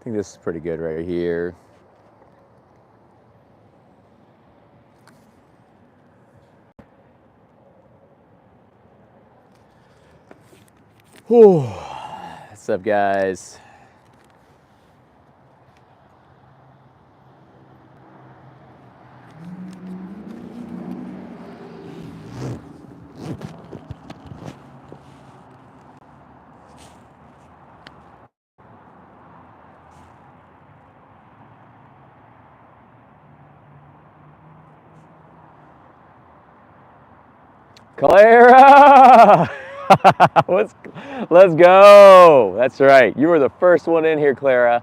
I think this is pretty good right here. Whew. What's up, guys? Clara! Let's go. That's right. You were the first one in here, Clara.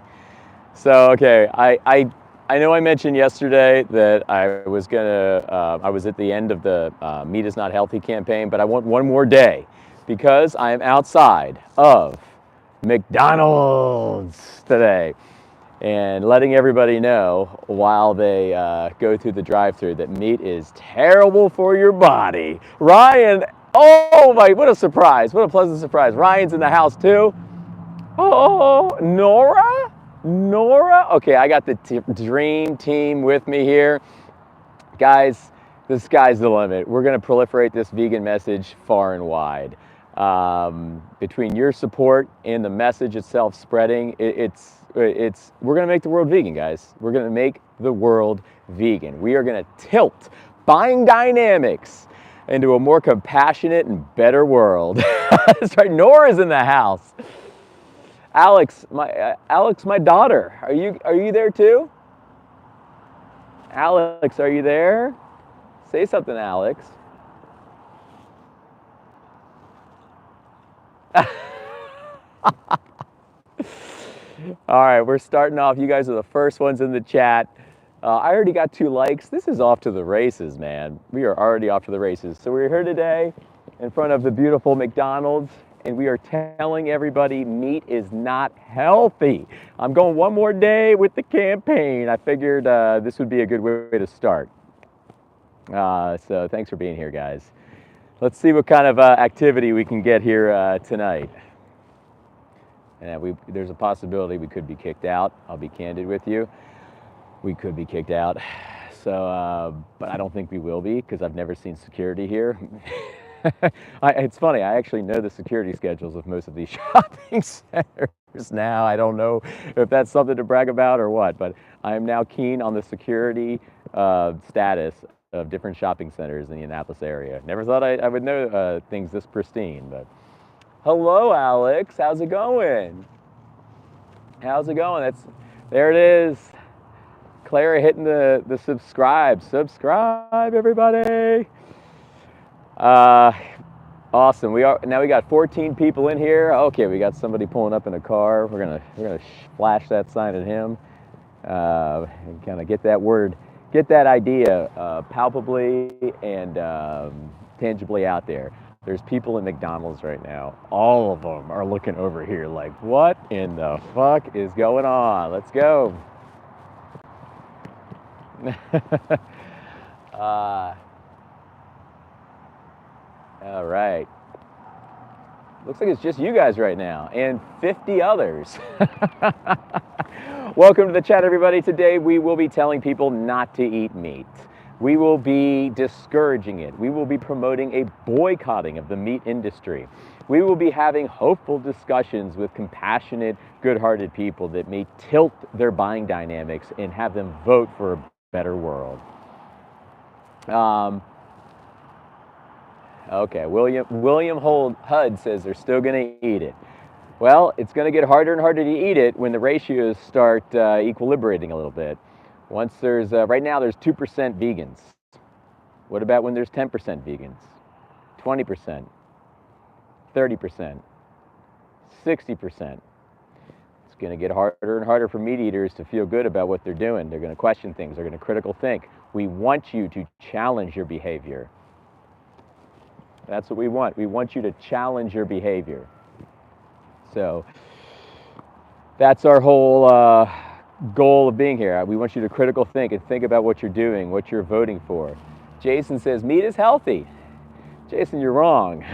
So, okay, I know I mentioned yesterday that I was I was at the end of the Meat is Not Healthy campaign, but I want one more day because I am outside of McDonald's today and letting everybody know while they go through the drive-thru that meat is terrible for your body. Ryan, oh my, what a surprise. What a pleasant surprise. Ryan's in the house too. Oh, Nora? Nora? Okay, I got the dream team with me here. Guys, the sky's the limit. We're going to proliferate this vegan message far and wide. Between your support and the message itself spreading, we're going to make the world vegan, guys. We're going to make the world vegan. We are going to tilt buying dynamics into a more compassionate and better world. That's right. Nora's in the house. Alex, my daughter, are you there too? Alex, are you there? Say something, Alex. All right, we're starting off. You guys are the first ones in the chat. I already got 2 likes. This is off to the races, man. We are already off to the races. So we're here today in front of the beautiful McDonald's, and we are telling everybody meat is not healthy. I'm going one more day with the campaign. I figured this would be a good way to start. So thanks for being here, guys. Let's see what kind of activity we can get here tonight. And there's a possibility we could be kicked out. I'll be candid with you. We could be kicked out. So, but I don't think we will be because I've never seen security here. It's funny, I actually know the security schedules of most of these shopping centers now. I don't know if that's something to brag about or what, but I am now keen on the security status of different shopping centers in the Indianapolis area. Never thought I would know things this pristine, but hello, Alex. How's it going? How's it going? There it is. Clara hitting the subscribe. Subscribe, everybody. Awesome. We got 14 people in here. Okay, we got somebody pulling up in a car. We're gonna flash that sign at him. And kind of get that idea palpably and tangibly out there. There's people in McDonald's right now. All of them are looking over here like, what in the fuck is going on? Let's go. All right. Looks like it's just you guys right now and 50 others. Welcome to the chat, everybody. Today we will be telling people not to eat meat. We will be discouraging it. We will be promoting a boycotting of the meat industry. We will be having hopeful discussions with compassionate, good-hearted people that may tilt their buying dynamics and have them vote for a better world. Okay, William Hud says they're still going to eat it. Well, it's going to get harder and harder to eat it when the ratios start equilibrating a little bit. Once right now there's 2% vegans. What about when there's 10% vegans? 20%, 30%, 60%. It's going to get harder and harder for meat eaters to feel good about what they're doing. They're going to question things. They're going to critical think. We want you to challenge your behavior. That's what we want. We want you to challenge your behavior. So that's our whole goal of being here. We want you to critical think and think about what you're doing, what you're voting for. Jason says meat is healthy. Jason, you're wrong.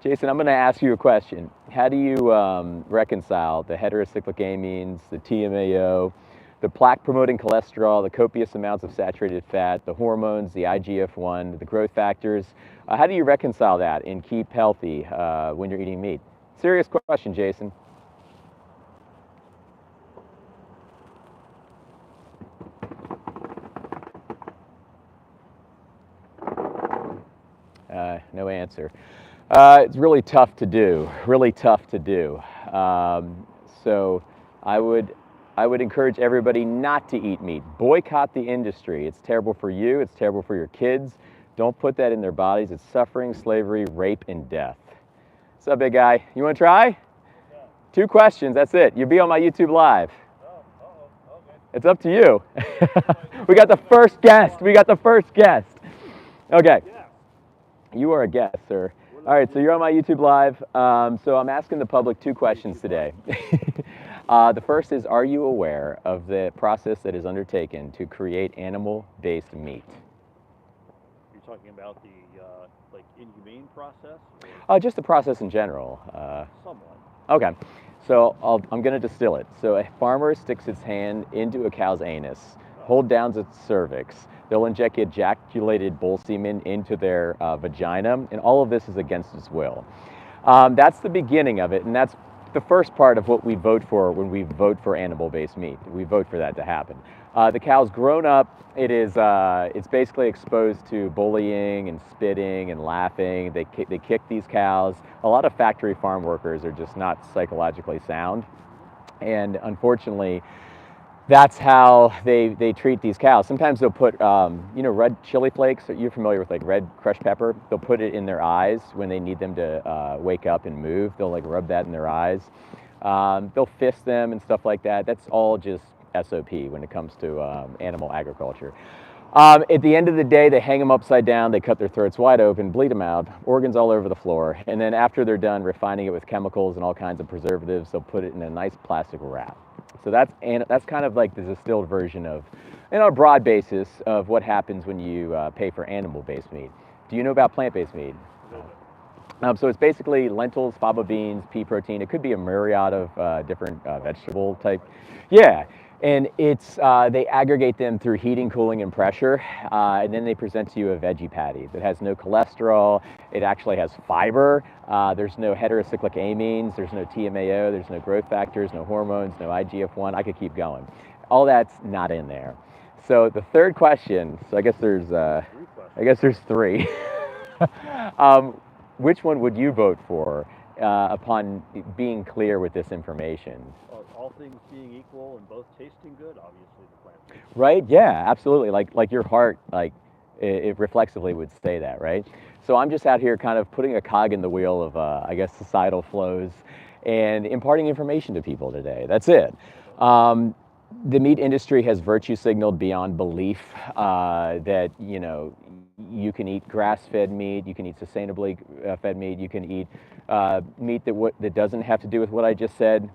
Jason, I'm going to ask you a question. how do you reconcile the heterocyclic amines, the TMAO, the plaque-promoting cholesterol, the copious amounts of saturated fat, the hormones, the IGF-1, the growth factors? How do you reconcile that and keep healthy when you're eating meat? Serious question, Jason. No answer. It's really tough to do, really tough to do. So I would, I would encourage everybody not to eat meat. Boycott the industry. It's terrible for you, it's terrible for your kids. Don't put that in their bodies. It's suffering, slavery, rape, and death. What's up, big guy? You want to try? 2 questions, that's it. You'll be on my YouTube Live. It's up to you. We got the first guest. We got the first guest. Okay. You are a guest, sir. All right, so you're on my YouTube Live. So I'm asking the public 2 questions today. The first is, are you aware of the process that is undertaken to create animal-based meat? You're talking about the like inhumane process? Just the process in general. Somewhat. Okay, so I'm going to distill it. So a farmer sticks its hand into a cow's anus, hold down its cervix. They'll inject ejaculated bull semen into their vagina, and all of this is against its will. That's the beginning of it, and that's the first part of what we vote for when we vote for animal-based meat. We vote for that to happen. The cow's grown up. It's basically exposed to bullying and spitting and laughing. They kick these cows. A lot of factory farm workers are just not psychologically sound, and unfortunately, that's how they treat these cows. Sometimes they'll put, red chili flakes. You're familiar with like red crushed pepper. They'll put it in their eyes when they need them to wake up and move. They'll like rub that in their eyes. They'll fist them and stuff like that. That's all just SOP when it comes to animal agriculture. At the end of the day, they hang them upside down, they cut their throats wide open, bleed them out, organs all over the floor, and then after they're done refining it with chemicals and all kinds of preservatives, they'll put it in a nice plastic wrap. So that's kind of like the distilled version of, on a broad basis, of what happens when you pay for animal-based meat. Do you know about plant-based meat? So it's basically lentils, fava beans, pea protein. It could be a myriad of different vegetable type. Yeah, and it's they aggregate them through heating, cooling, and pressure, and then they present to you a veggie patty that has no cholesterol. It actually has fiber. There's no heterocyclic amines. There's no TMAO. There's no growth factors. No hormones. No IGF-1. I could keep going. All that's not in there. So the third question. So I guess there's 3. Which one would you vote for upon being clear with this information? All things being equal and both tasting good, obviously the plant-based. Right? Yeah, absolutely. Like your heart, like it reflexively would say that, right? So I'm just out here kind of putting a cog in the wheel of, I guess, societal flows and imparting information to people today. That's it. The meat industry has virtue signaled beyond belief that, you can eat grass-fed meat, you can eat sustainably fed meat, you can eat meat that doesn't have to do with what I just said.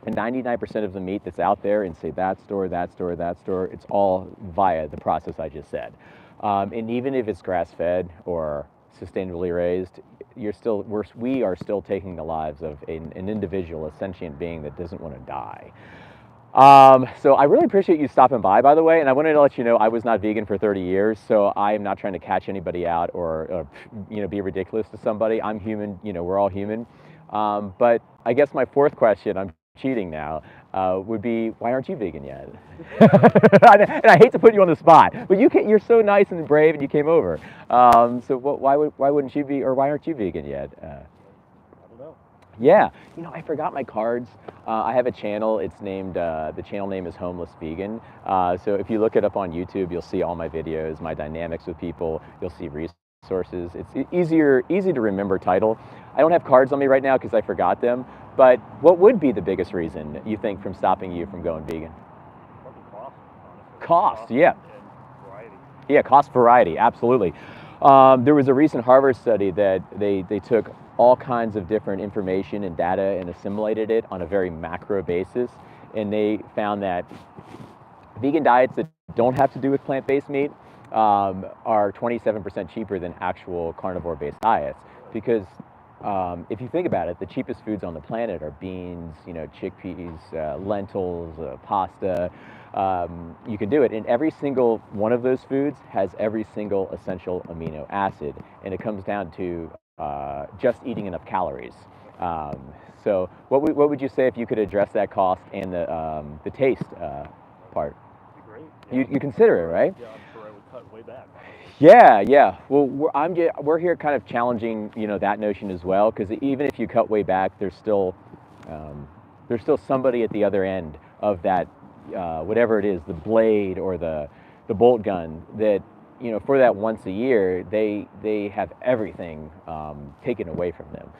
And 99% of the meat that's out there in, say, that store, it's all via the process I just said. And even if it's grass-fed or sustainably raised, we are still taking the lives of an individual, a sentient being that doesn't want to die. So I really appreciate you stopping by the way, and I wanted to let you know I was not vegan for 30 years, so I am not trying to catch anybody out or be ridiculous to somebody. I'm human, we're all human. But I guess my fourth question, I'm cheating now, would be, why aren't you vegan yet? And I hate to put you on the spot, but you're so nice and brave and you came over. So why wouldn't you be, or why aren't you vegan yet? I don't know. Yeah, I forgot my cards. I have a channel. It's named, the channel name is Homeless Vegan. So if you look it up on YouTube, you'll see all my videos, my dynamics with people. You'll see resources. It's easy to remember title. I don't have cards on me right now because I forgot them. But what would be the biggest reason you think from stopping you from going vegan? Probably cost, honestly. Cost, yeah. And variety. Yeah, cost variety, absolutely. There was a recent Harvard study that they took all kinds of different information and data and assimilated it on a very macro basis, and they found that vegan diets that don't have to do with plant-based meat are 27% cheaper than actual carnivore-based diets, because if you think about it, the cheapest foods on the planet are beans, chickpeas, lentils, pasta. You can do it, and every single one of those foods has every single essential amino acid, and it comes down to just eating enough calories. Um, so, what would you say if you could address that cost and the taste part? Be great. You consider it, right? Yeah, I'm sure I would cut way back, honestly. Yeah, yeah. Well, we're here kind of challenging, that notion as well, because even if you cut way back, um, there's still somebody at the other end of that, whatever it is, the blade or the bolt gun that, for that once a year, they have everything taken away from them.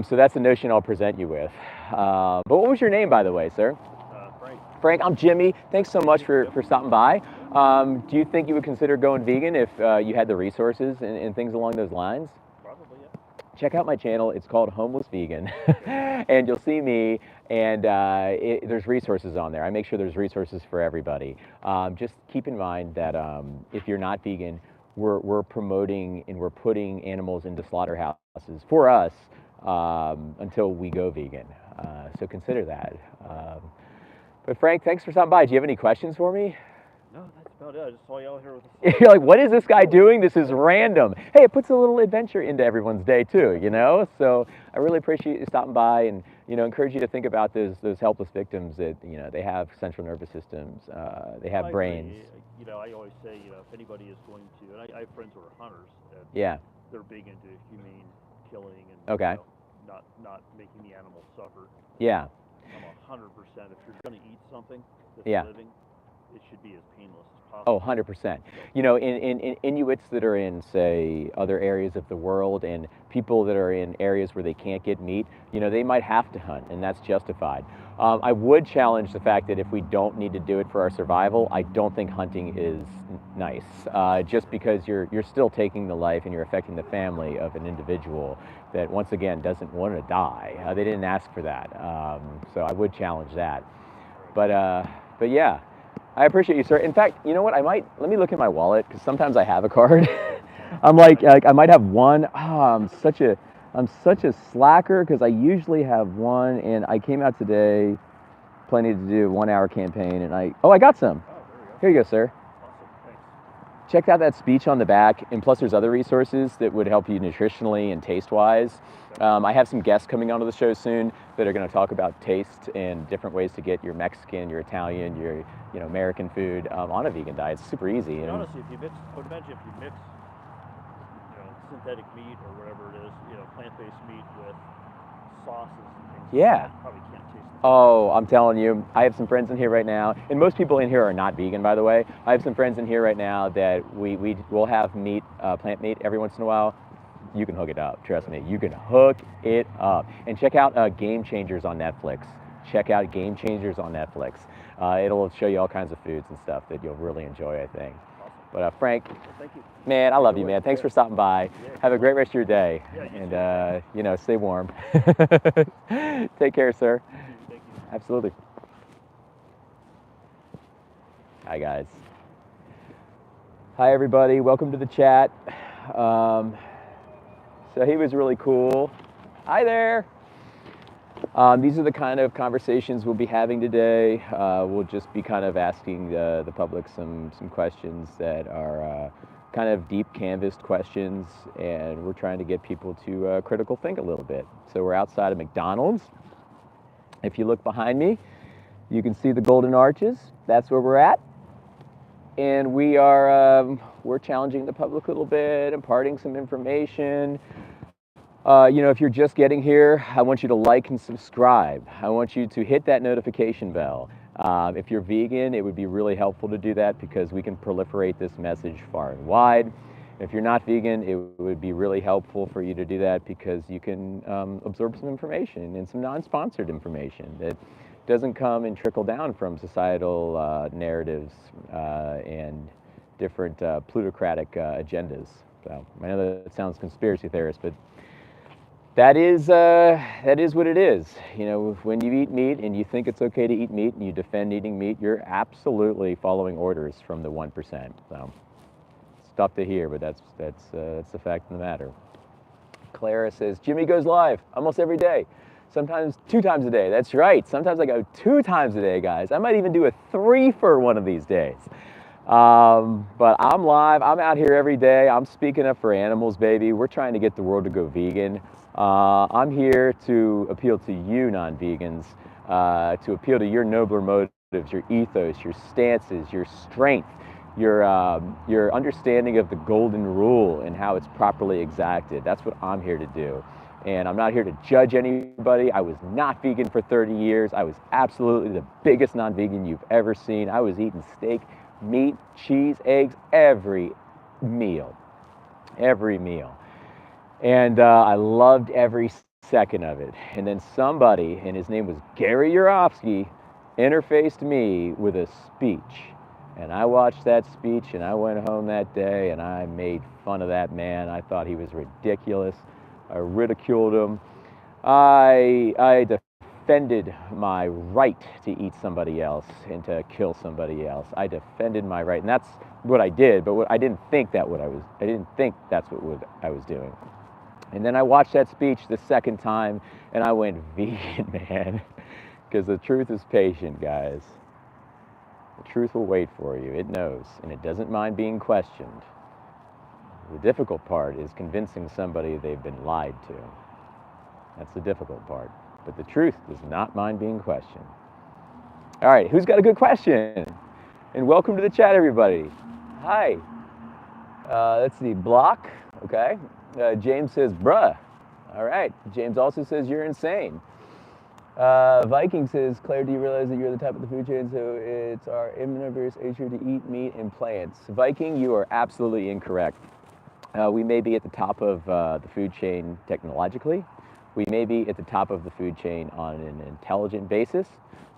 So that's the notion I'll present you with. But what was your name, by the way, sir? Frank. Frank, I'm Jimmy. Thanks so much for stopping by. Do you think you would consider going vegan if you had the resources and things along those lines? Probably, yeah. Check out my channel. It's called Homeless Vegan, and you'll see me. And there's resources on there. I make sure there's resources for everybody. Just keep in mind that if you're not vegan, we're promoting and we're putting animals into slaughterhouses for us until we go vegan. So consider that. But Frank, thanks for stopping by. Do you have any questions for me? No, that's about it. I just saw you out here with the You're like, what is this guy doing? This is random. Hey, it puts a little adventure into everyone's day too, So I really appreciate you stopping by, and encourage you to think about those helpless victims that they have central nervous systems, they have I brains. agree. I always say, if anybody is going to, and I have friends who are hunters, and Yeah. they're big into humane killing and Okay. not making the animals suffer. Yeah. I'm 100%. If you're going to eat something that's Yeah. living, it should be as painless as possible. Oh, 100%. In Inuits that are in, say, other areas of the world, and people that are in areas where they can't get meat, they might have to hunt, and that's justified. I would challenge the fact that if we don't need to do it for our survival, I don't think hunting is nice. Just because you're still taking the life and you're affecting the family of an individual that, once again, doesn't want to die. They didn't ask for that. So I would challenge that. But yeah. I appreciate you, sir. In fact, you know what? Let me look in my wallet, because sometimes I have a card. I'm like I might have one. Oh, I'm such a slacker, because I usually have one, and I came out today planning to do a 1 hour campaign, and I got some. Oh, there we go. Here you go, sir. Awesome. Thanks. Check out that speech on the back, and plus there's other resources that would help you nutritionally and taste-wise. I have some guests coming onto the show soon that are going to talk about taste and different ways to get your Mexican, your Italian, your American food on a vegan diet. It's super easy. And honestly, I would imagine if you mix, synthetic meat or whatever it is, plant-based meat with sauces and things, Yeah. you probably can't taste it. Oh, I'm telling you, I have some friends in here right now, and most people in here are not vegan, by the way. I have some friends in here right now that we will have meat, plant meat every once in a while. You can hook it up, trust me. You can hook it up. And check out Game Changers on Netflix. Check out Game Changers on Netflix. It'll show you all kinds of foods and stuff that you'll really enjoy, I think. Awesome. But Frank, Well, thank you. man, I love you, man. Thanks for stopping by. Yeah. Have a great rest of your day. Yeah, you And, stay warm. Take care, sir. Thank you. Absolutely. Hi, guys. Hi, everybody. Welcome to the chat. So he was really cool. Hi there. These are the kind of conversations we'll be having today. We'll just be kind of asking the public some questions that are kind of deep canvassed questions, and we're trying to get people to critical think a little bit. So we're outside of McDonald's. If you look behind me, you can see the golden arches. That's where we're at. And we're challenging the public a little bit, imparting some information. If you're just getting here, I want you to like and subscribe. I want you to hit that notification bell. If you're vegan, it would be really helpful to do that, because we can proliferate this message far and wide. If you're not vegan, it would be really helpful for you to do that, because you can absorb some information, and some non-sponsored information that doesn't come and trickle down from societal narratives and different plutocratic agendas. So I know that sounds conspiracy theorist, but that is what it is. When you eat meat and you think it's okay to eat meat and you defend eating meat, you're absolutely following orders from the 1%. So it's tough to hear, but that's the fact of the matter. Clara says, Jimmy goes live almost every day. Sometimes 2 times a day. That's right. Sometimes I go 2 times a day, guys. I might even do a 3 for one of these days. But I'm live. I'm out here every day. I'm speaking up for animals, baby. We're trying to get the world to go vegan. I'm here to appeal to you non-vegans, to appeal to your nobler motives, your ethos, your stances, your strength, your understanding of the golden rule and how it's properly exacted. That's what I'm here to do. And I'm not here to judge anybody. I was not vegan for 30 years. I was absolutely the biggest non-vegan you've ever seen. I was eating steak, meat, cheese, eggs, every meal. Every meal. And I loved every second of it. And then somebody, and his name was Gary Yourofsky, interfaced me with a speech. And I watched that speech and I went home that day and I made fun of that man. I thought he was ridiculous. I ridiculed him. I defended my right to eat somebody else and to kill somebody else. I defended my right, and that's what I did. But I didn't think that's what I was doing. And then I watched that speech the second time, and I went vegan, man, because the truth is patient, guys. The truth will wait for you. It knows, and it doesn't mind being questioned. The difficult part is convincing somebody they've been lied to. That's the difficult part. But the truth does not mind being questioned. All right, who's got a good question? And welcome to the chat, everybody. Hi. Let's see, Block, okay. James says, bruh. All right. James also says, you're insane. Viking says, Claire, do you realize that you're the top of the food chain, so it's our omnivorous nature to eat meat and plants? Viking, you are absolutely incorrect. We may be at the top of the food chain technologically. We may be at the top of the food chain on an intelligent basis,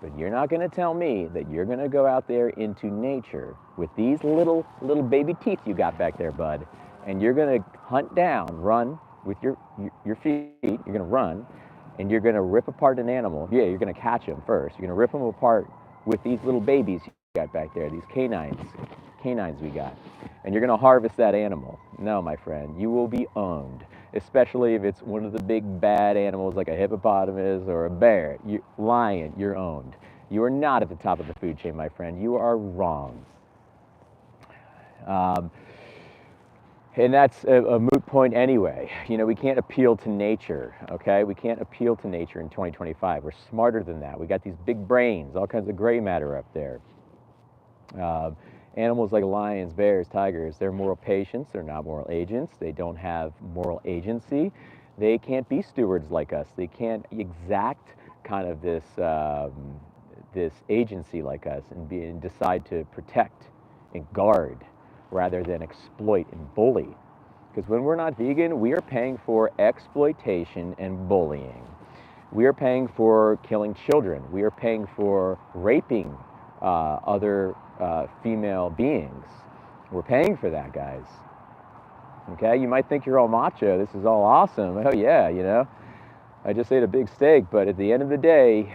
but you're not going to tell me that you're going to go out there into nature with these little baby teeth you got back there, bud, and you're going to hunt down, run with your feet, you're going to run, and you're going to rip apart an animal. Yeah, you're going to catch them first. You're going to rip them apart with these little babies you got back there, these canines we got, and you're going to harvest that animal. No, my friend, you will be owned, especially if it's one of the big bad animals like a hippopotamus or a bear. Lion, you're owned. You are not at the top of the food chain, my friend. You are wrong. And that's a moot point anyway. You know, we can't appeal to nature, okay? We can't appeal to nature in 2025. We're smarter than that. We got these big brains, all kinds of gray matter up there. Animals like lions, bears, tigers, they're moral patients, they're not moral agents, they don't have moral agency, they can't be stewards like us, they can't exact kind of this, this agency like us and decide to protect and guard rather than exploit and bully. Because when we're not vegan, we are paying for exploitation and bullying. We are paying for killing children, we are paying for raping other female beings. We're paying for that, guys. Okay, you might think you're all macho, this is all awesome. Oh yeah, you know, I just ate a big steak, but at the end of the day,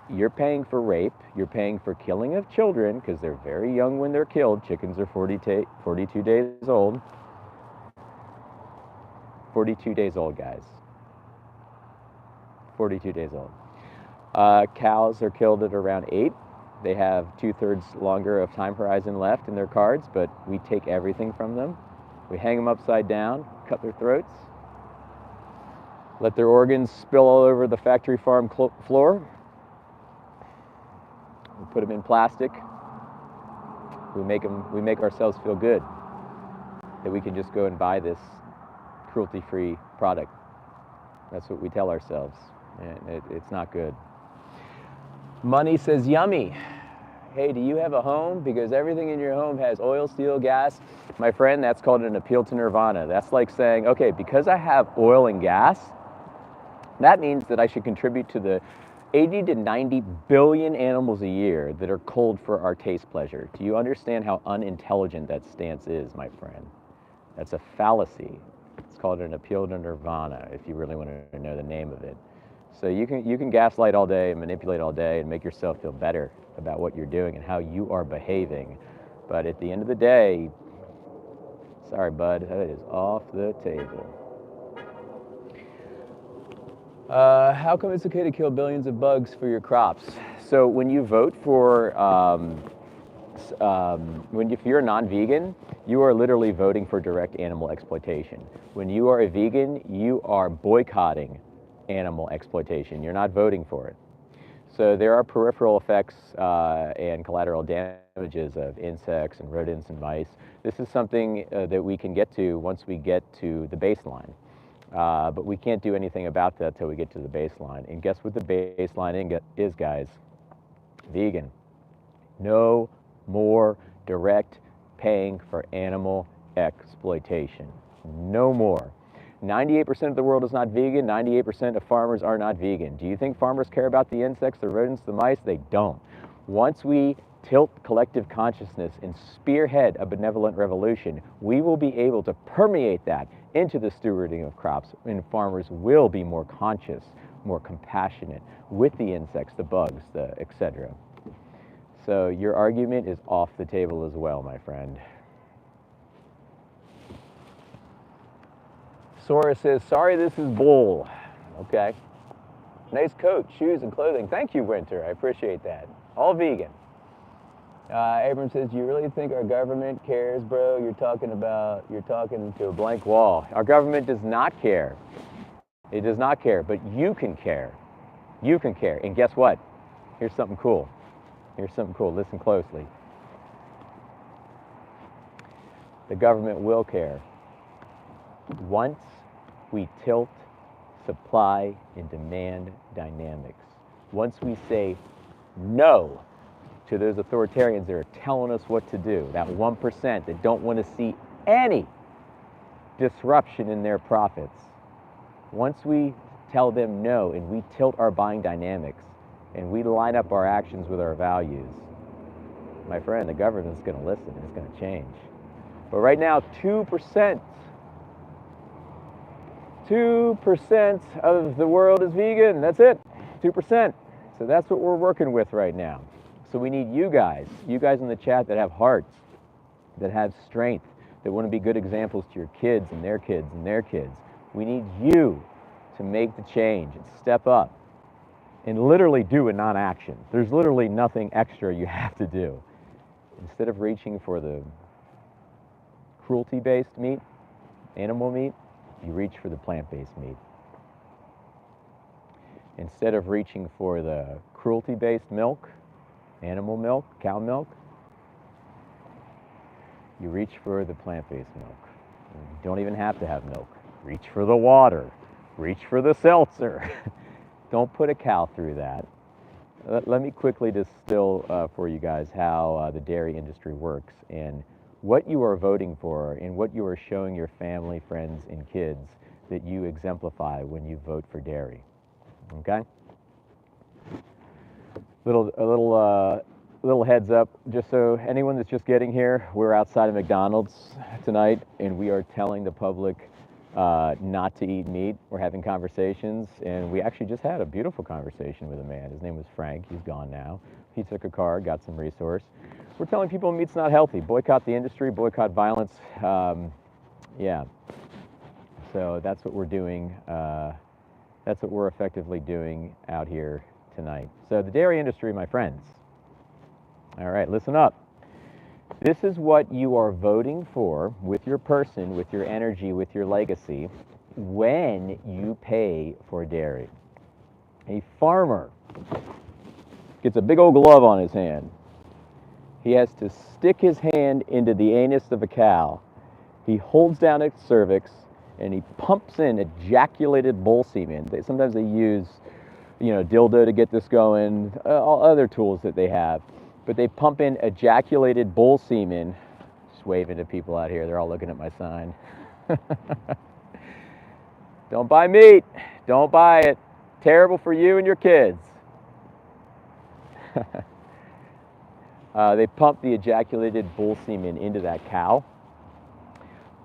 you're paying for rape, you're paying for killing of children, because they're very young when they're killed. Chickens are 42 days old. 42 days old, guys. 42 days old. Cows are killed at around 8. They have 2/3 longer of time horizon left in their cards, but we take everything from them. We hang them upside down, cut their throats, let their organs spill all over the factory farm floor. We put them in plastic. We make ourselves feel good that we can just go and buy this cruelty-free product. That's what we tell ourselves, and it's not good. Money says, yummy. Hey, do you have a home? Because everything in your home has oil, steel, gas. My friend, that's called an appeal to nirvana. That's like saying, okay, because I have oil and gas, that means that I should contribute to the 80 to 90 billion animals a year that are culled for our taste pleasure. Do you understand how unintelligent that stance is, my friend? That's a fallacy. It's called an appeal to nirvana, if you really want to know the name of it. So you can gaslight all day and manipulate all day and make yourself feel better about what you're doing and how you are behaving. But at the end of the day, sorry, bud, that is off the table. How come it's okay to kill billions of bugs for your crops? So when you vote for, if you're a non-vegan, you are literally voting for direct animal exploitation. When you are a vegan, you are boycotting animal exploitation. You're not voting for it. So there are peripheral effects and collateral damages of insects and rodents and mice. This is something that we can get to once we get to the baseline. But we can't do anything about that till we get to the baseline. And guess what the baseline is, guys? Vegan. No more direct paying for animal exploitation. No more. 98% of the world is not vegan. 98% of farmers are not vegan. Do you think farmers care about the insects, the rodents, the mice? They don't. Once we tilt collective consciousness and spearhead a benevolent revolution, we will be able to permeate that into the stewarding of crops, and farmers will be more conscious, more compassionate with the insects, the bugs, the etc. So your argument is off the table as well, my friend. Sora says, sorry, this is bull. Okay. Nice coat, shoes, and clothing. Thank you, Winter. I appreciate that. All vegan. Abram says, you really think our government cares, bro? You're talking to a blank wall. Our government does not care. It does not care, but you can care. You can care. And guess what? Here's something cool. Here's something cool. Listen closely. The government will care once we tilt supply and demand dynamics. Once we say no to those authoritarians that are telling us what to do, that 1% that don't want to see any disruption in their profits. Once we tell them no and we tilt our buying dynamics and we line up our actions with our values, my friend, the government's going to listen. It's going to change. But right now, 2% of the world is vegan. That's it, 2%. So that's what we're working with right now. So we need you guys in the chat that have hearts, that have strength, that want to be good examples to your kids and their kids and their kids. We need you to make the change and step up and literally do a non-action. There's literally nothing extra you have to do. Instead of reaching for the cruelty-based meat, animal meat, you reach for the plant-based meat. Instead of reaching for the cruelty-based milk, animal milk, cow milk, you reach for the plant-based milk. You don't even have to have milk. Reach for the water. Reach for the seltzer. Don't put a cow through that. Let me quickly distill for you guys how the dairy industry works and what you are voting for and what you are showing your family, friends, and kids that you exemplify when you vote for dairy. Okay? A little heads up, just so anyone that's just getting here, we're outside of McDonald's tonight, and we are telling the public not to eat meat. We're having conversations, and we actually just had a beautiful conversation with a man. His name was Frank. He's gone now. He took a card, got some resource. We're telling people meat's not healthy. Boycott the industry, boycott violence. Yeah. So that's what we're doing. That's what we're effectively doing out here tonight. So the dairy industry, my friends. All right, listen up. This is what you are voting for with your person, with your energy, with your legacy when you pay for dairy. A farmer gets a big old glove on his hand. He has to stick his hand into the anus of a cow. He holds down its cervix and he pumps in ejaculated bull semen. Sometimes they use, dildo to get this going, all other tools that they have. But they pump in ejaculated bull semen. Just waving to people out here. They're all looking at my sign. Don't buy meat. Don't buy it. Terrible for you and your kids. They pump the ejaculated bull semen into that cow.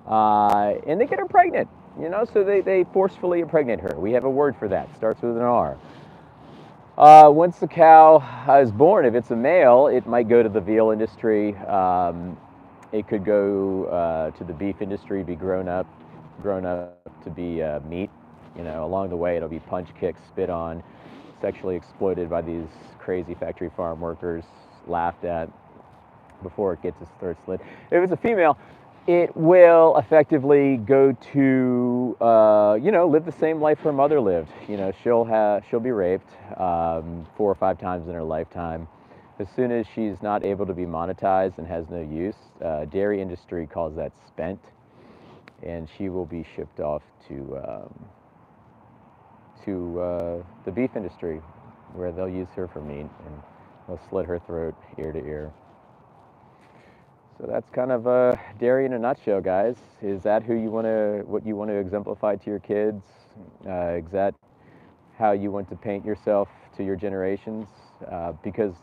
And they get her pregnant, so they forcefully impregnate her. We have a word for that. Starts with an R. Once the cow is born, if it's a male, it might go to the veal industry. It could go to the beef industry, be grown up to be meat. You know, along the way, it'll be punch, kicked, spit on, sexually exploited by these crazy factory farm workers, laughed at before it gets its throat slit. If it's a female, it will effectively go to, you know, live the same life her mother lived. You know, she'll be raped 4 or 5 times in her lifetime. As soon as she's not able to be monetized and has no use, dairy industry calls that spent, and she will be shipped off to the beef industry, where they'll use her for meat and they'll slit her throat ear to ear. So that's kind of dairy in a nutshell, guys. Is that what you want to exemplify to your kids? Is that how you want to paint yourself to your generations? Because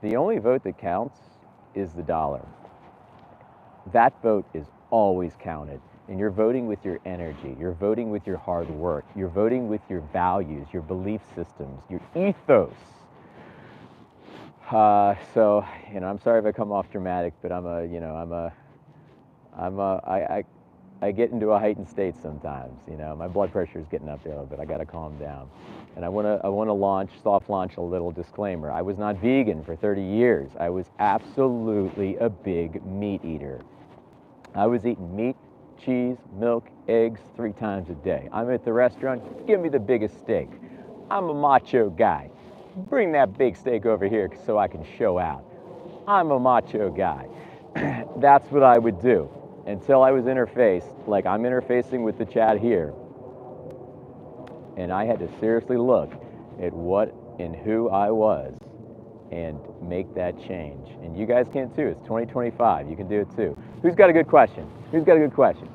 the only vote that counts is the dollar. That vote is always counted. And you're voting with your energy. You're voting with your hard work. You're voting with your values, your belief systems, your ethos. So, you know, I'm sorry if I come off dramatic, but I get into a heightened state sometimes. You know, my blood pressure is getting up there a little bit. I got to calm down. And I want to soft launch a little disclaimer. I was not vegan for 30 years. I was absolutely a big meat eater. I was eating meat, cheese, milk, eggs 3 times a day. I'm at the restaurant, give me the biggest steak. I'm a macho guy. Bring that big steak over here so I can show out. I'm a macho guy. That's what I would do until I was interfaced, like I'm interfacing with the chat here. And I had to seriously look at what and who I was and make that change. And you guys can too. It's 2025. You can do it too. Who's got a good question? Who's got a good question?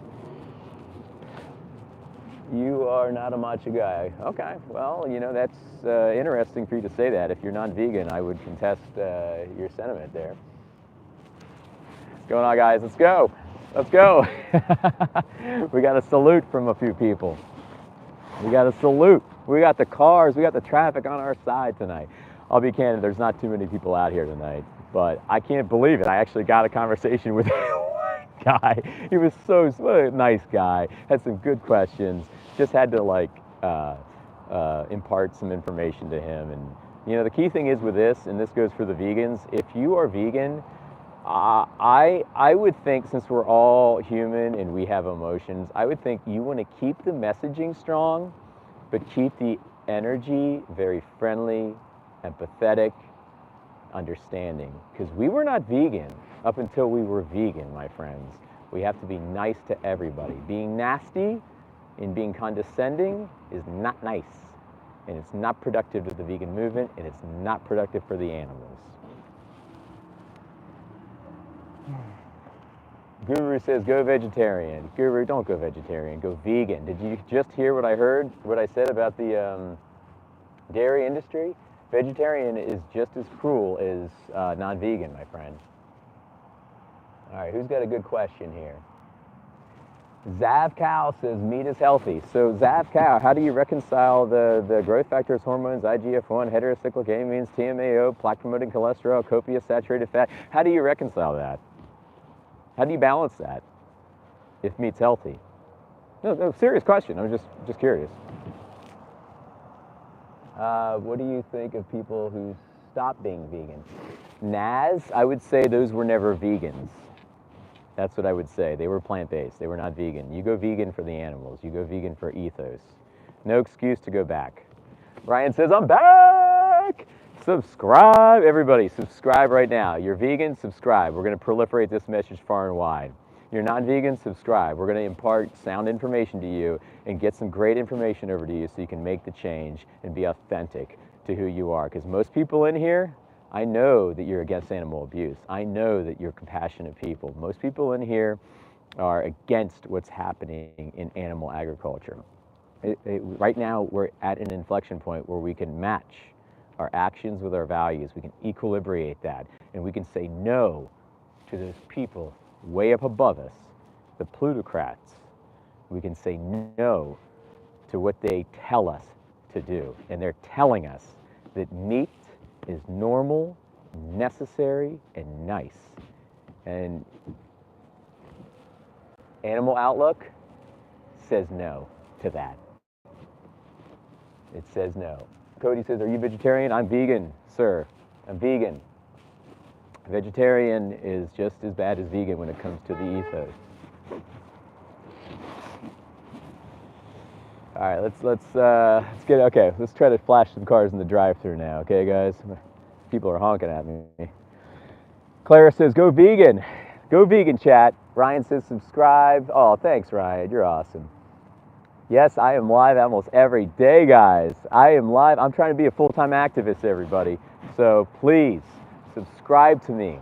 You are not a macho guy. Okay, well, you know, that's interesting for you to say that. If you're not vegan, I would contest your sentiment there. What's going on, guys? Let's go. Let's go. We got a salute from a few people. We got a salute. We got the cars. We got the traffic on our side tonight. I'll be candid, there's not too many people out here tonight, but I can't believe it. I actually got a conversation with one guy. He was so a nice guy, had some good questions, just had to like impart some information to him. And you know, the key thing is with this, and this goes for the vegans, if you are vegan, I would think, since we're all human and we have emotions, I would think you want to keep the messaging strong, but keep the energy very friendly, empathetic, understanding. Because we were not vegan up until we were vegan, my friends. We have to be nice to everybody. Being nasty and being condescending is not nice. And it's not productive to the vegan movement, and it's not productive for the animals. Guru says, go vegetarian. Guru, don't go vegetarian, go vegan. Did you just hear what I heard, what I said about the dairy industry? Vegetarian is just as cruel as non-vegan, my friend. All right, who's got a good question here? Zav Cow says meat is healthy. So Zav Cow, how do you reconcile the growth factors, hormones, IGF-1, heterocyclic amines, TMAO, plaque-promoting cholesterol, copious saturated fat? How do you reconcile that? How do you balance that if meat's healthy? No, serious question. I'm just curious. What do you think of people who stop being vegan? Naz, I would say those were never vegans. That's what I would say. They were plant-based. They were not vegan. You go vegan for the animals. You go vegan for ethos. No excuse to go back. Ryan says, I'm back! Subscribe, everybody. Subscribe right now. You're vegan, subscribe. We're going to proliferate this message far and wide. You're not vegan, subscribe. We're going to impart sound information to you and get some great information over to you so you can make the change and be authentic to who you are. Because most people in here, I know that you're against animal abuse. I know that you're compassionate people. Most people in here are against what's happening in animal agriculture. Right now, we're at an inflection point where we can match our actions with our values. We can equilibrate that, and we can say no to those people way up above us, the plutocrats. We can say no to what they tell us to do, and they're telling us that meat is normal, necessary, and nice. And Animal Outlook says no to that. It says no. Cody says, are you vegetarian? I'm vegan, sir. I'm vegan. Vegetarian is just as bad as vegan when it comes to the ethos. All right, let's get okay. Let's try to flash some cars in the drive-thru now, okay, guys? People are honking at me. Clara says, "Go vegan, go vegan." Chat. Ryan says, "Subscribe." Oh, thanks, Ryan. You're awesome. Yes, I am live almost every day, guys. I am live. I'm trying to be a full-time activist, everybody. So please subscribe to me.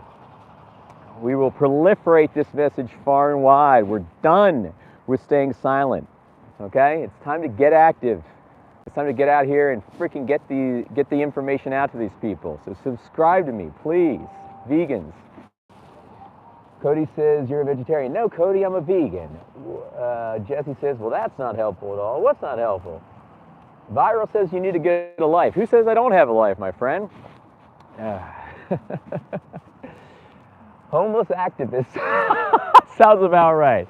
We will proliferate this message far and wide. We're done with staying silent. Okay? It's time to get active. It's time to get out here and freaking get the information out to these people. So subscribe to me, please. Vegans. Cody says, you're a vegetarian. No, Cody, I'm a vegan. Jesse says, well, that's not helpful at all. What's not helpful? Viral says you need to get a life. Who says I don't have a life, my friend? Homeless activist. Sounds about right.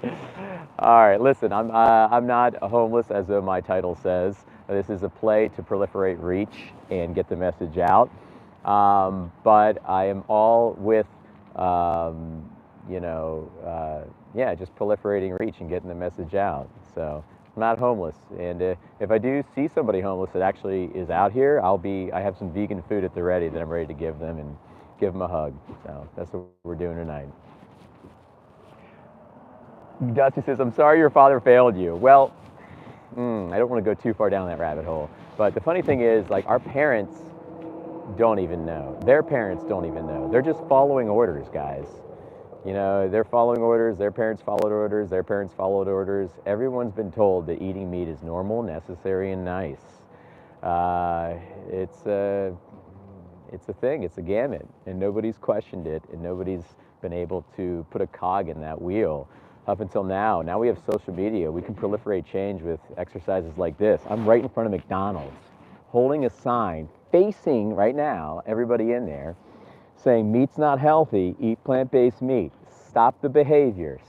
All right, listen, I'm not homeless, as my title says. This is a play to proliferate reach and get the message out. But I am all with, yeah, just proliferating reach and getting the message out. So I'm not homeless. And if I do see somebody homeless that actually is out here, I have some vegan food at the ready that I'm ready to give them and give them a hug. So that's what we're doing tonight. Dusty says, I'm sorry your father failed you. Well, I don't want to go too far down that rabbit hole. But the funny thing is, like, our parents don't even know. Their parents don't even know. They're just following orders, guys. You know, they're following orders. Their parents followed orders. Their parents followed orders. Everyone's been told that eating meat is normal, necessary, and nice. It's a thing. It's a gamut, and nobody's questioned it, and nobody's been able to put a cog in that wheel up until now. Now we have social media. We can proliferate change with exercises like this. I'm right in front of McDonald's, holding a sign, facing right now everybody in there, saying meat's not healthy, eat plant-based meat. Stop the behavior.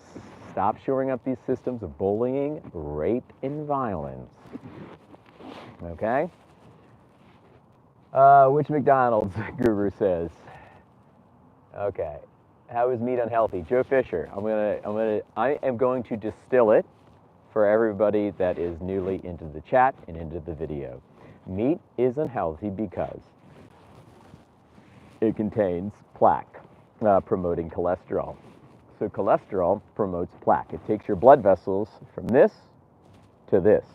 Stop shoring up these systems of bullying, rape, and violence. Okay? Which McDonald's, Guru says. Okay. How is meat unhealthy? Joe Fisher, I am going to distill it for everybody that is newly into the chat and into the video. Meat is unhealthy because it contains plaque, promoting cholesterol. So cholesterol promotes plaque. It takes your blood vessels from this to this.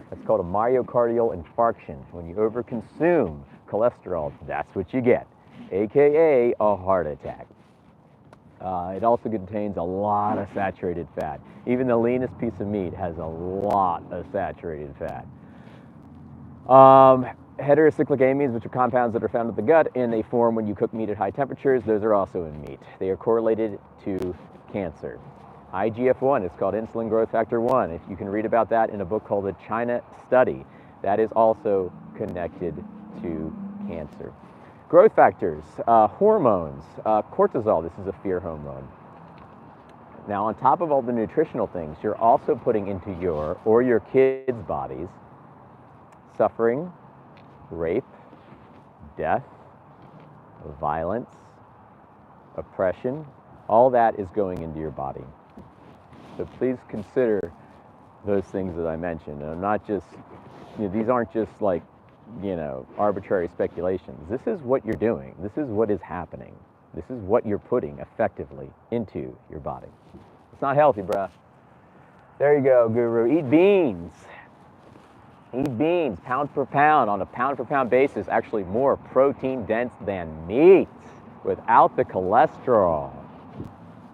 That's called a myocardial infarction. When you overconsume cholesterol, that's what you get, AKA a heart attack. It also contains a lot of saturated fat. Even the leanest piece of meat has a lot of saturated fat. Heterocyclic amines, which are compounds that are found in the gut, and they form when you cook meat at high temperatures. Those are also in meat. They are correlated to cancer. IGF-1 is called insulin growth factor 1. If you can read about that in a book called The China Study, that is also connected to cancer. Growth factors, hormones, cortisol, this is a fear hormone. Now, on top of all the nutritional things, you're also putting into your or your kids' bodies suffering, rape, death, violence, oppression. All that is going into your body. So please consider those things that I mentioned. And I'm not just, these aren't just like, arbitrary speculations. This is what you're doing. This is what is happening. This is what you're putting effectively into your body. It's not healthy, bruh. There you go, Guru. Eat beans. Eat beans, pound for pound, on a pound for pound basis, actually more protein dense than meat without the cholesterol.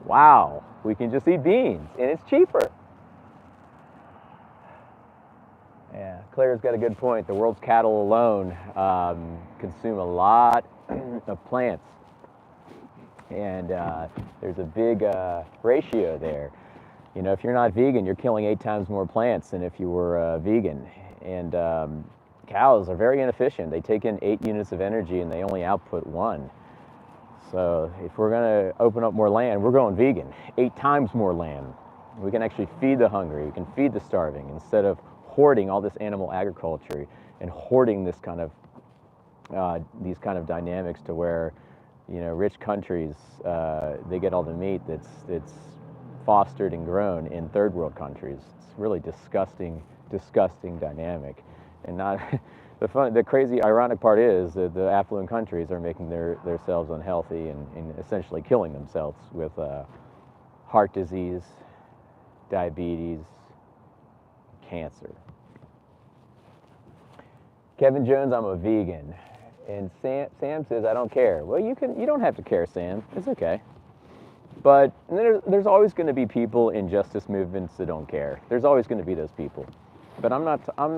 Wow, we can just eat beans and it's cheaper. Yeah, Claire's got a good point. The world's cattle alone consume a lot of plants. And there's a big ratio there. If you're not vegan, you're killing 8 times more plants than if you were vegan. And cows are very inefficient. They take in 8 units of energy and they only output 1. So if we're going to open up more land, we're going vegan. 8 times more land. We can actually feed the hungry. We can feed the starving instead of hoarding all this animal agriculture and hoarding this kind of these kind of dynamics to where, you know, rich countries, they get all the meat that's fostered and grown in third world countries. It's really disgusting dynamic. And not the crazy ironic part is that the affluent countries are making themselves unhealthy and essentially killing themselves with heart disease, diabetes, cancer. Kevin Jones, I'm a vegan. And Sam says, I don't care. Well, you don't have to care, Sam. It's okay. But there's always going to be people in justice movements that don't care. There's always going to be those people. But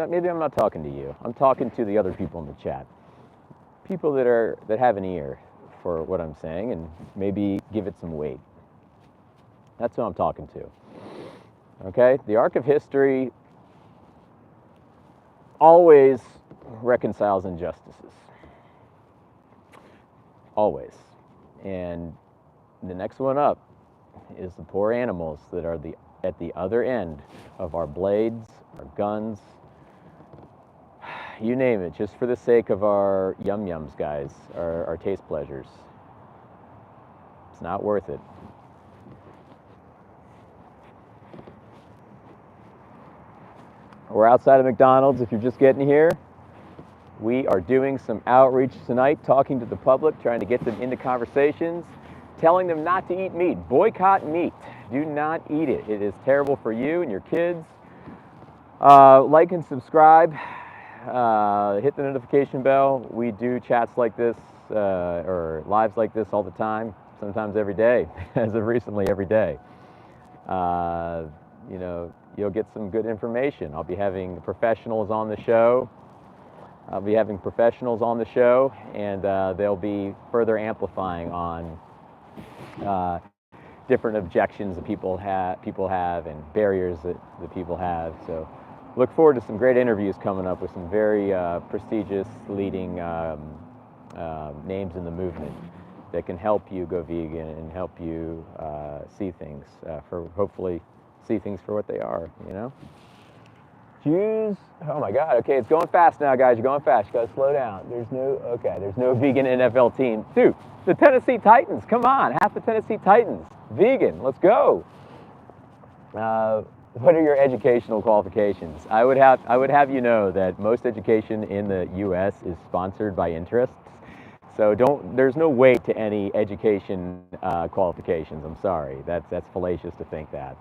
maybe I'm not talking to you. I'm talking to the other people in the chat. People that have an ear for what I'm saying and maybe give it some weight. That's who I'm talking to. Okay? The arc of history always reconciles injustices. Always. And the next one up is the poor animals that are at the other end of our blades, our guns, you name it, just for the sake of our yum-yums, guys, our taste pleasures. It's not worth it. We're outside of McDonald's if you're just getting here. We are doing some outreach tonight, talking to the public, trying to get them into conversations, telling them not to eat meat. Boycott meat. Do not eat it. It is terrible for you and your kids. Like and subscribe. Hit the notification bell. We do chats like this or lives like this all the time, sometimes every day, as of recently every day. You know, you'll get some good information. I'll be having professionals on the show. And they'll be further amplifying on different objections that people have and barriers that people have. So look forward to some great interviews coming up with some very prestigious leading names in the movement that can help you go vegan and help you hopefully see things for what they are, you know? Jews, oh my God, okay, it's going fast now, guys, you're going fast, you gotta slow down. There's no vegan NFL team. Dude, the Tennessee Titans, come on, half the Tennessee Titans, vegan, let's go. What are your educational qualifications? I would have you know that most education in the US is sponsored by interests. So there's no weight to any education qualifications, I'm sorry, that's fallacious to think that.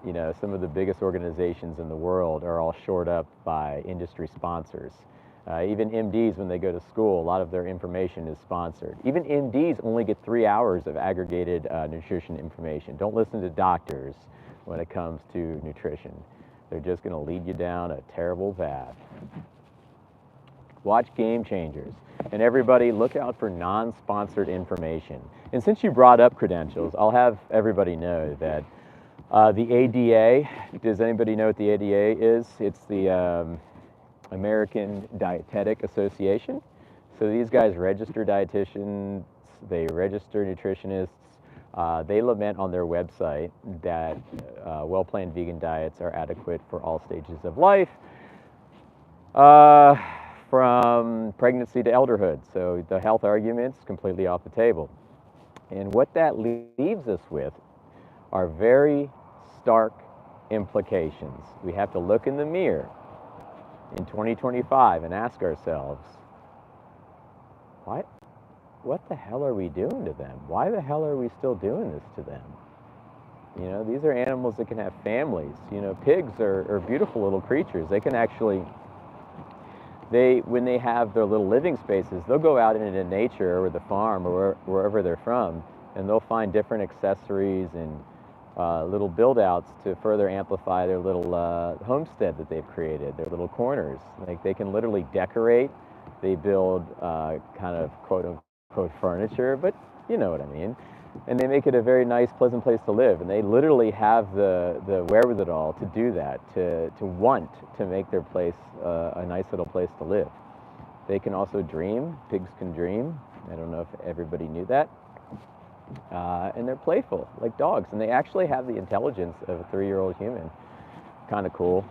You know, some of the biggest organizations in the world are all shored up by industry sponsors. Even MDs, when they go to school, a lot of their information is sponsored. Even MDs only get 3 hours of aggregated nutrition information. Don't listen to doctors when it comes to nutrition. They're just going to lead you down a terrible path. Watch Game Changers. And everybody, look out for non-sponsored information. And since you brought up credentials, I'll have everybody know that the ADA, does anybody know what the ADA is? It's the American Dietetic Association. So these guys register dietitians, they register nutritionists. They lament on their website that well-planned vegan diets are adequate for all stages of life, from pregnancy to elderhood. So the health argument's completely off the table. And what that leaves us with are very stark implications. We have to look in the mirror in 2025 and ask ourselves, what the hell are we doing to them? Why the hell are we still doing this to them? You know, these are animals that can have families. You know, pigs are beautiful little creatures. They can actually, when they have their little living spaces, they'll go out into nature or the farm or wherever they're from, and they'll find different accessories and little build-outs to further amplify their little homestead that they've created, their little corners. Like, they can literally decorate. They build kind of quote-unquote furniture, but you know what I mean. And they make it a very nice, pleasant place to live. And they literally have the wherewithal to do that, to want to make their place a nice little place to live. They can also dream. Pigs can dream. I don't know if everybody knew that. And they're playful, like dogs. And they actually have the intelligence of a 3-year-old human. Kind of cool.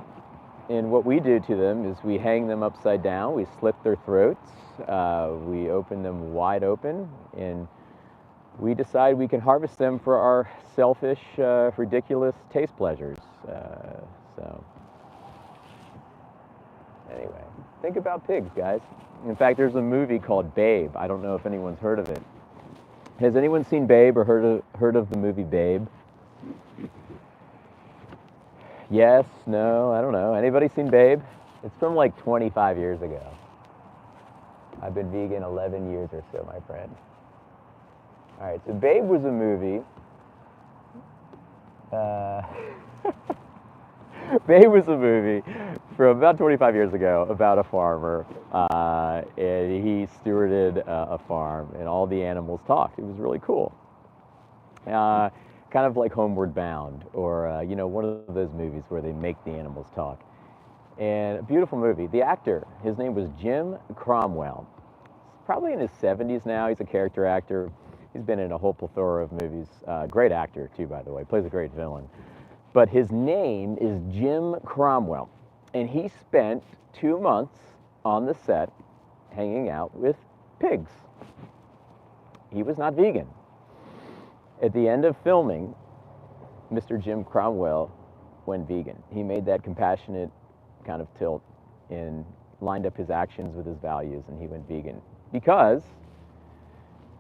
And what we do to them is we hang them upside down, we slit their throats, we open them wide open, and we decide we can harvest them for our selfish, ridiculous taste pleasures. So, anyway, think about pigs, guys. In fact, there's a movie called Babe. I don't know if anyone's heard of it. Has anyone seen Babe or heard of the movie Babe? Yes, no, I don't know. Anybody seen Babe? It's from like 25 years ago. I've been vegan 11 years or so, my friend. All right, so Babe was a movie. Babe was a movie from about 25 years ago about a farmer, and he stewarded a farm, and all the animals talked. It was really cool. Kind of like Homeward Bound, or one of those movies where they make the animals talk. And a beautiful movie. The actor, his name was Jim Cromwell. He's probably in his 70s now. He's a character actor. He's been in a whole plethora of movies. Great actor too, by the way. Plays a great villain. But his name is Jim Cromwell, and he spent 2 months on the set hanging out with pigs. He was not vegan. At the end of filming, Mr. Jim Cromwell went vegan. He made that compassionate kind of tilt and lined up his actions with his values, and he went vegan because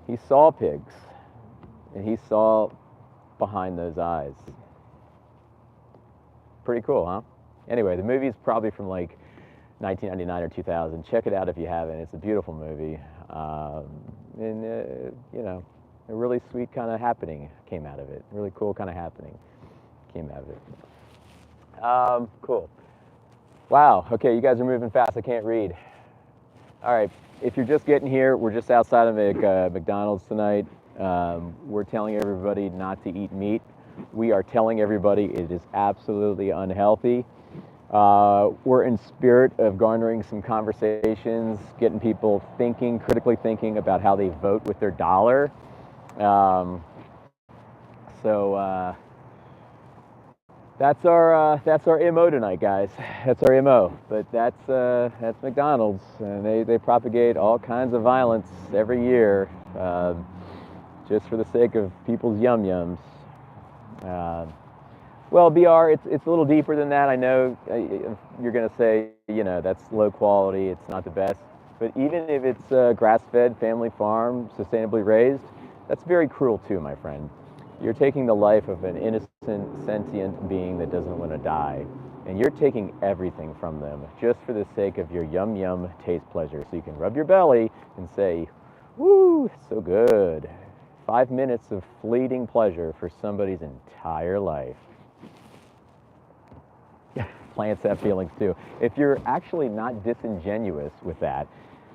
he saw pigs and he saw behind those eyes. Pretty cool, huh? Anyway, the movie's probably from like 1999 or 2000. Check it out if you haven't. It's a beautiful movie. And, a really sweet kind of happening came out of it. Really cool kind of happening came out of it. Cool. Wow, okay, you guys are moving fast. I can't read. All right, if you're just getting here, we're just outside of McDonald's tonight. We're telling everybody not to eat meat. We are telling everybody it is absolutely unhealthy. We're in spirit of garnering some conversations, getting people thinking, critically thinking about how they vote with their dollar. So that's our MO tonight, guys. That's our MO. But that's McDonald's, and they propagate all kinds of violence every year, just for the sake of people's yum yums. Well, BR, it's a little deeper than that. I know you're going to say, that's low quality, it's not the best. But even if it's grass-fed, family farm, sustainably raised, that's very cruel too, my friend. You're taking the life of an innocent, sentient being that doesn't want to die. And you're taking everything from them just for the sake of your yum yum taste pleasure. So you can rub your belly and say, woo, so good. 5 minutes of fleeting pleasure for somebody's entire life. Plants have feelings too. If you're actually not disingenuous with that,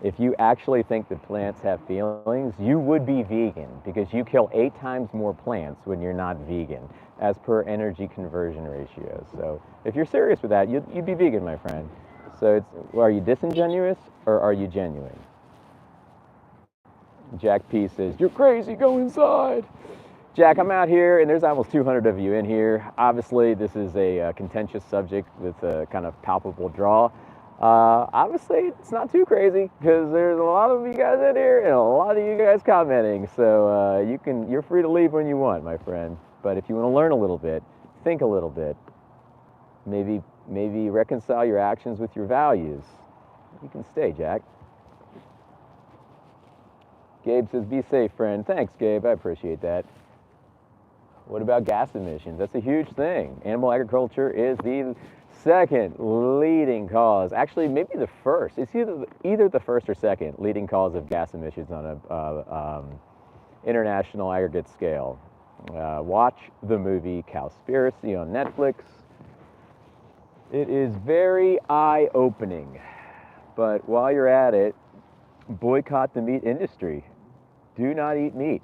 if you actually think that plants have feelings, you would be vegan because you kill 8 times more plants when you're not vegan, as per energy conversion ratios. So if you're serious with that, you'd be vegan, my friend. So are you disingenuous or are you genuine? Jack P says, you're crazy, go inside. Jack, I'm out here, and there's almost 200 of you in here. Obviously, this is a contentious subject with a kind of palpable draw. Obviously, it's not too crazy because there's a lot of you guys in here and a lot of you guys commenting. So you're free to leave when you want, my friend. But if you want to learn a little bit, think a little bit, maybe reconcile your actions with your values, you can stay, Jack. Gabe says, be safe, friend. Thanks, Gabe. I appreciate that. What about gas emissions? That's a huge thing. Animal agriculture is the second leading cause. Actually, maybe the first. It's either the first or second leading cause of gas emissions on a international aggregate scale. Watch the movie Cowspiracy on Netflix. It is very eye-opening. But while you're at it, boycott the meat industry. Do not eat meat.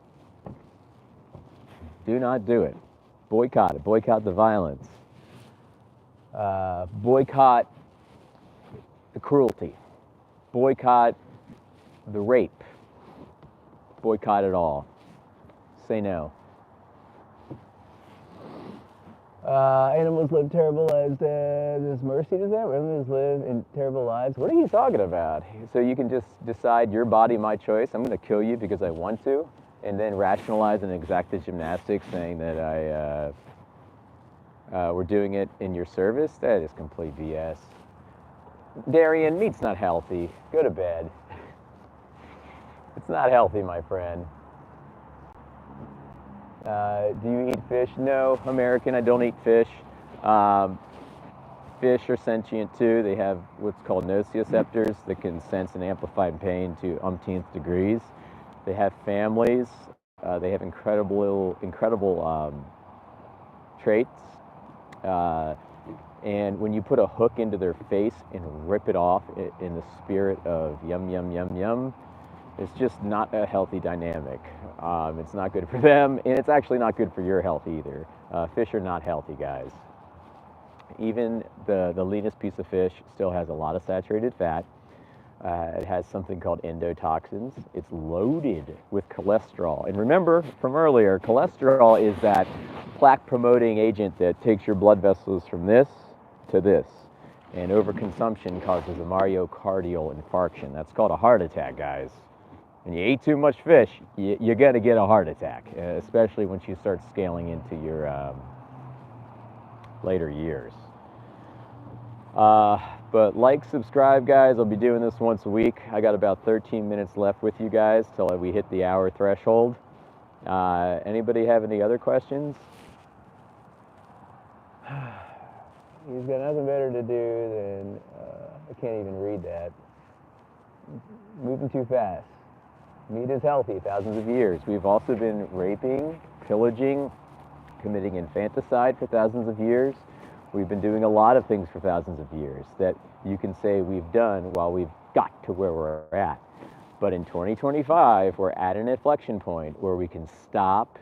Do not do it. Boycott it. Boycott the violence. Boycott the cruelty. Boycott the rape. Boycott it all. Say no. Animals live terrible lives. Does mercy does that? Animals live in terrible lives. What are you talking about? So you can just decide your body, my choice. I'm going to kill you because I want to, and then rationalize and exact the gymnastics, saying that we're doing it in your service. That is complete BS. Darian, meat's not healthy. Go to bed. It's not healthy, my friend. Do you eat fish? No, American, I don't eat fish. Um, Fish are sentient too. They have what's called nociceptors that can sense and amplify pain to umpteenth degrees. They have families. They have incredible traits. Uh, and when you put a hook into their face and rip it off in the spirit of yum, yum, yum, yum, it's just not a healthy dynamic. It's not good for them, and it's actually not good for your health either. Fish are not healthy, guys. Even the leanest piece of fish still has a lot of saturated fat. It has something called endotoxins. It's loaded with cholesterol. And remember from earlier, cholesterol is that plaque promoting agent that takes your blood vessels from this to this. And overconsumption causes a myocardial infarction. That's called a heart attack, guys. When you eat too much fish, you're going to get a heart attack, especially once you start scaling into your later years. But like, subscribe, guys. I'll be doing this once a week. I got about 13 minutes left with you guys till we hit the hour threshold. Anybody have any other questions? He's got nothing better to do than, I can't even read that. Moving too fast. Meat is healthy, thousands of years. We've also been raping, pillaging, committing infanticide for thousands of years. We've been doing a lot of things for thousands of years that you can say we've done while we've got to where we're at. But in 2025, we're at an inflection point where we can stop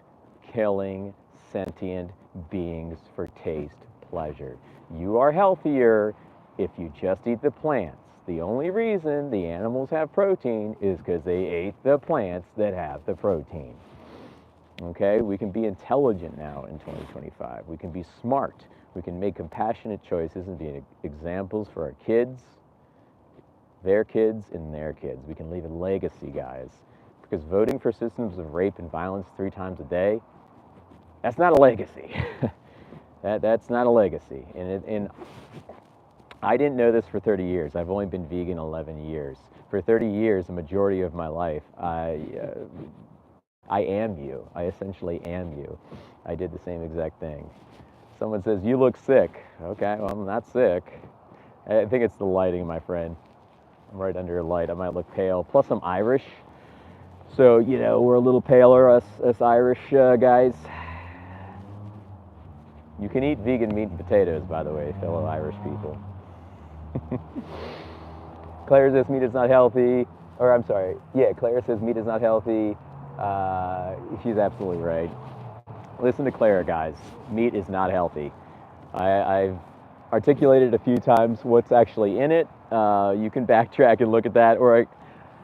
killing sentient beings for taste, pleasure. You are healthier if you just eat the plants. The only reason the animals have protein is because they ate the plants that have the protein. Okay, we can be intelligent now in 2025. We can be smart. We can make compassionate choices and be examples for our kids, their kids, and their kids. We can leave a legacy, guys. Because voting for systems of rape and violence 3 times a day, that's not a legacy. That's not a legacy. And I didn't know this for 30 years. I've only been vegan 11 years. For 30 years, the majority of my life, I am you. I essentially am you. I did the same exact thing. Someone says, you look sick. Okay, well, I'm not sick. I think it's the lighting, my friend. I'm right under a light. I might look pale. Plus, I'm Irish. So, you know, we're a little paler, us Irish guys. You can eat vegan meat and potatoes, by the way, fellow Irish people. Claire says meat is not healthy. Or, I'm sorry. Yeah, Claire says meat is not healthy. She's absolutely right. Listen to Claire, guys. Meat is not healthy. I've articulated a few times what's actually in it. You can backtrack and look at that, or,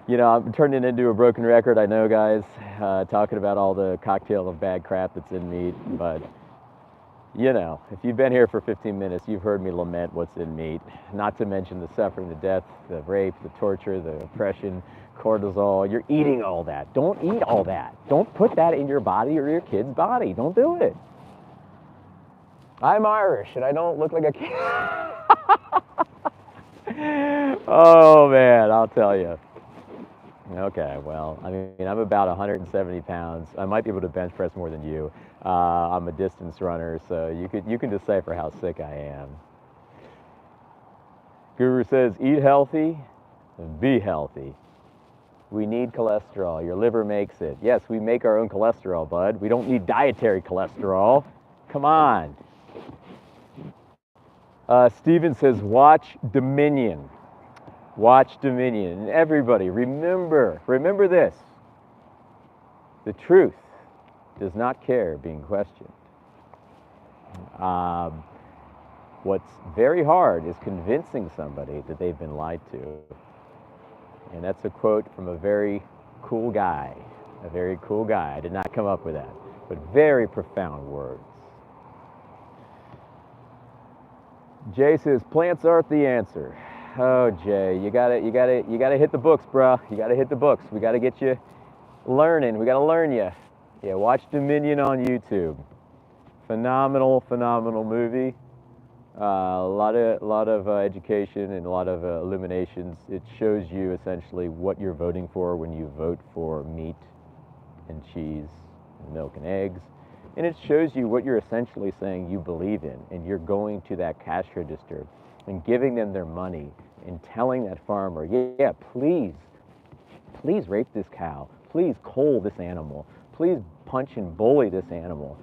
you know, I'm turning it into a broken record. I know, guys, talking about all the cocktail of bad crap that's in meat, but you know, if you've been here for 15 minutes, you've heard me lament what's in meat. Not to mention the suffering, the death, the rape, the torture, the oppression, cortisol. You're eating all that. Don't eat all that. Don't put that in your body or your kid's body. Don't do it. I'm Irish and I don't look like a kid. Oh man, I'll tell you. Okay, well, I mean, I'm about 170 pounds. I might be able to bench press more than you. I'm a distance runner, so you can decipher how sick I am. Guru says, eat healthy, be healthy. We need cholesterol. Your liver makes it. Yes, we make our own cholesterol, bud. We don't need dietary cholesterol. Come on. Steven says, watch Dominion. Watch Dominion. And everybody, remember this. The truth does not care being questioned. What's very hard is convincing somebody that they've been lied to. And that's a quote from a very cool guy. A very cool guy. I did not come up with that. But very profound words. Jay says plants aren't the answer. Oh, Jay, you gotta hit the books, bro. You gotta hit the books. We gotta get you learning. We gotta learn you. Yeah, watch Dominion on YouTube. Phenomenal, phenomenal movie. A lot of education and a lot of illuminations. It shows you essentially what you're voting for when you vote for meat and cheese and milk and eggs. And it shows you what you're essentially saying you believe in. And you're going to that cash register and giving them their money and telling that farmer, yeah, please rape this cow. Please cull this animal. Please punch and bully this animal.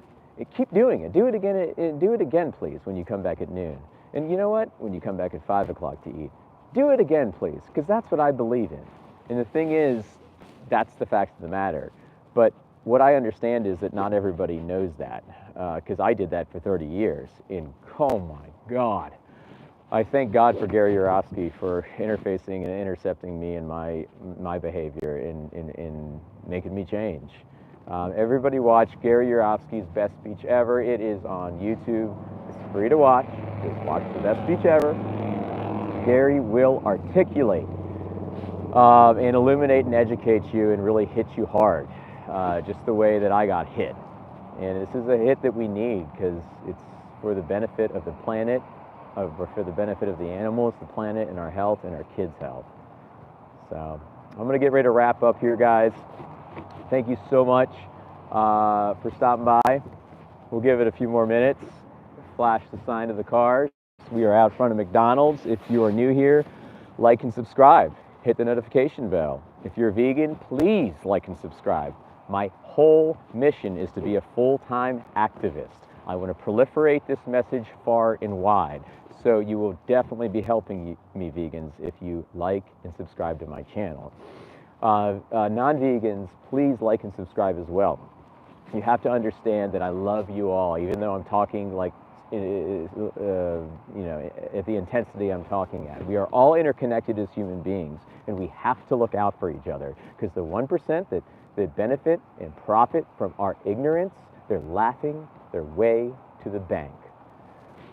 Keep doing it. Do it again. Do it again, please, when you come back at noon. And you know what? When you come back at 5 o'clock to eat, do it again, please, because that's what I believe in. And the thing is, that's the fact of the matter. But what I understand is that not everybody knows that, because I did that for 30 years. And oh my God, I thank God for Gary Yourofsky for interfacing and intercepting me in my behavior in making me change. Everybody watch Gary Yourofsky's Best Speech Ever. It is on YouTube. It's free to watch. Just watch the best speech ever. Gary will articulate and illuminate and educate you and really hit you hard, just the way that I got hit. And this is a hit that we need because it's for the benefit of the planet, for the benefit of the animals, the planet, and our health and our kids' health. So I'm going to get ready to wrap up here, guys. Thank you so much for stopping by. We'll give it a few more minutes. Flash the sign of the cars. We are out front of McDonald's. If you are new here, like and subscribe. Hit the notification bell. If you're vegan, please like and subscribe. My whole mission is to be a full-time activist. I want to proliferate this message far and wide. So you will definitely be helping me, vegans, if you like and subscribe to my channel. Non-vegans, please like and subscribe as well. You have to understand that I love you all, even though I'm talking like, you know, at the intensity I'm talking at. We are all interconnected as human beings, and we have to look out for each other, because the 1% that benefit and profit from our ignorance, they're laughing their way to the bank.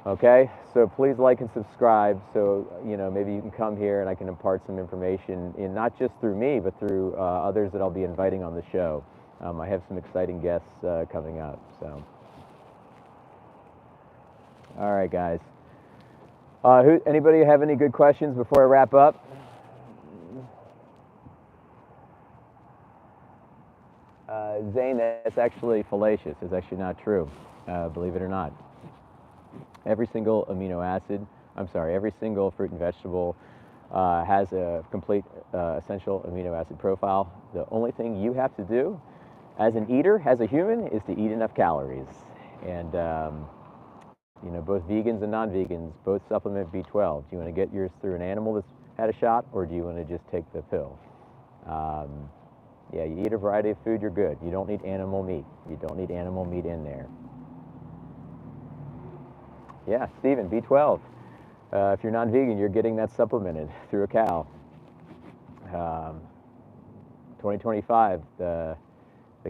Okay, so please like and subscribe, so you know, maybe you can come here and I can impart some information, in not just through me, but through others that I'll be inviting on the show. I have some exciting guests coming up. So, all right, guys. Anybody have any good questions before I wrap up? Zane, that's actually fallacious. It's actually not true, believe it or not. Every single every single fruit and vegetable has a complete essential amino acid profile. The only thing you have to do as an eater, as a human, is to eat enough calories. And you know, both vegans and non-vegans both supplement B12. Do you want to get yours through an animal that's had a shot, or do you want to just take the pill? Yeah, you eat a variety of food, you're good. You don't need animal meat. You don't need animal meat in there. Yeah, Stephen, B12. If you're non-vegan, you're getting that supplemented through a cow. 2025, the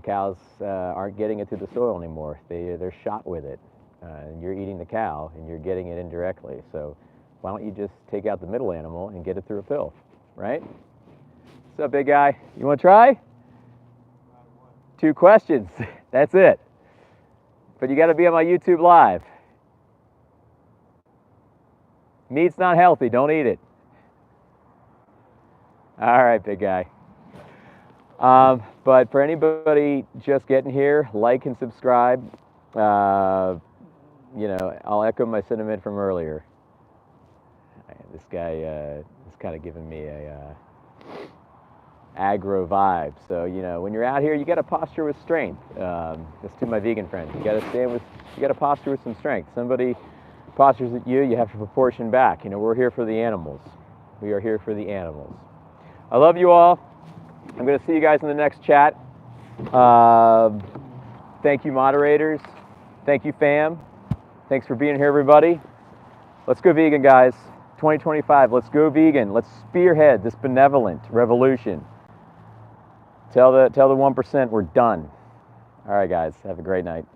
cows aren't getting it through the soil anymore. They're shot with it. And you're eating the cow, and you're getting it indirectly. So why don't you just take out the middle animal and get it through a pill, right? What's up, big guy? You want to try? 2 questions. That's it. But you got to be on my YouTube Live. Meat's not healthy. Don't eat it. All right, big guy. But for anybody just getting here, like and subscribe. You know, I'll echo my sentiment from earlier. This guy is kind of giving me a aggro vibe. So, you know, when you're out here, you got to posture with strength. That's to my vegan friends. You got to posture with some strength. Somebody postures at you, you have to proportion back. You know, we're here for the animals. We are here for the animals. I love you all. I'm going to see you guys in the next chat. Thank you, moderators. Thank you, fam. Thanks for being here, everybody. Let's go vegan, guys. 2025, let's go vegan. Let's spearhead this benevolent revolution. Tell the 1% we're done. All right, guys, have a great night.